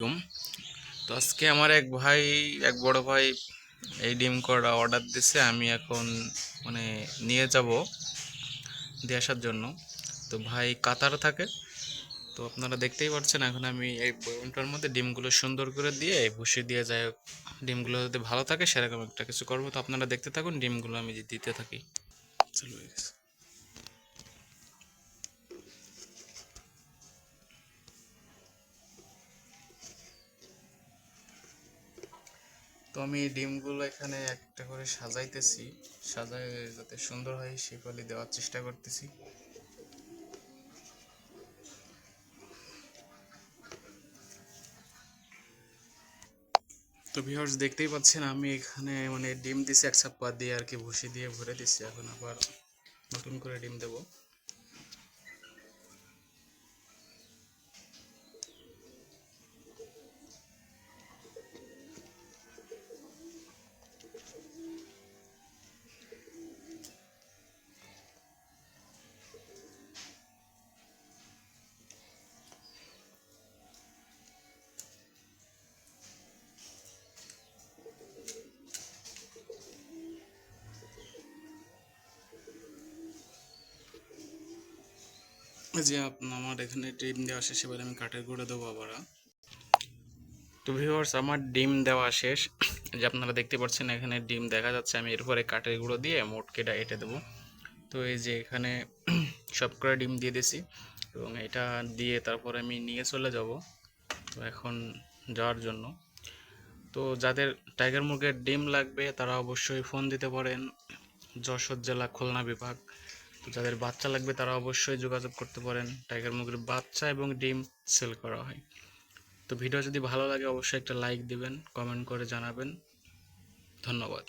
হুম, তো আজকে আমার এক বড় ভাই এই ডিম কড়া অর্ডার দিছে। আমি এখন মানে নিয়ে যাব দিয়ে আসার জন্য। তো ভাই কাতার থাকে, তো আপনারা দেখতেই পাচ্ছেন এখন আমি এই বয়মটার মধ্যে ডিমগুলো সুন্দর করে দিয়ে ভুষি দিয়ে যাই হোক, ডিমগুলো যদি ভালো থাকে সেরকম একটা কিছু করবো। তো আপনারা দেখতে থাকুন, ডিমগুলো আমি দিতে থাকি। চালু হয়ে গেছে। তো আমি ডিমগুলো এখানে একটা করে সাজাইতেছি, সাজায় যাতে সুন্দর হয় সেগুলি দেওয়ার চেষ্টা করতেছি। তো ভিউয়ার্স দেখতেই পাচ্ছেন আমি এখানে ডিম দিছি এক চাপ্পা দিয়ে আর কি, ভুসি দিয়ে ভরে দিছি। এখন আবার নতুন করে ডিম দেব। যে আমার এখানে ডিম দেওয়া শেষ, এবার আমি কাঠের গুঁড়ো দেবো আবার। তো ভিউয়ার্স আমার ডিম দেওয়া শেষ, যে আপনারা দেখতে পাচ্ছেন এখানে ডিম দেখা যাচ্ছে। আমি এরপরে কাঠের গুঁড়ো দিয়ে মোটকেটা এঁটে দেবো। তো এই যে এখানে সব করে ডিম দিয়ে দিছি এবং এটা দিয়ে তারপরে আমি নিয়ে চলে যাব। তো এখন যাওয়ার জন্য, তো যাদের টাইগার মুরগির ডিম লাগবে তারা অবশ্যই ফোন দিতে পারেন, যশোর জেলা খুলনা বিভাগ। তো যাদের বাচ্চা লাগবে তারা অবশ্যই যোগাযোগ করতে পারেন। টাইগার মুরগির বাচ্চা এবং ডিম সেল করা হয়। তো ভিডিও যদি ভালো লাগে অবশ্যই একটা লাইক দিবেন, কমেন্ট করে জানাবেন। ধন্যবাদ।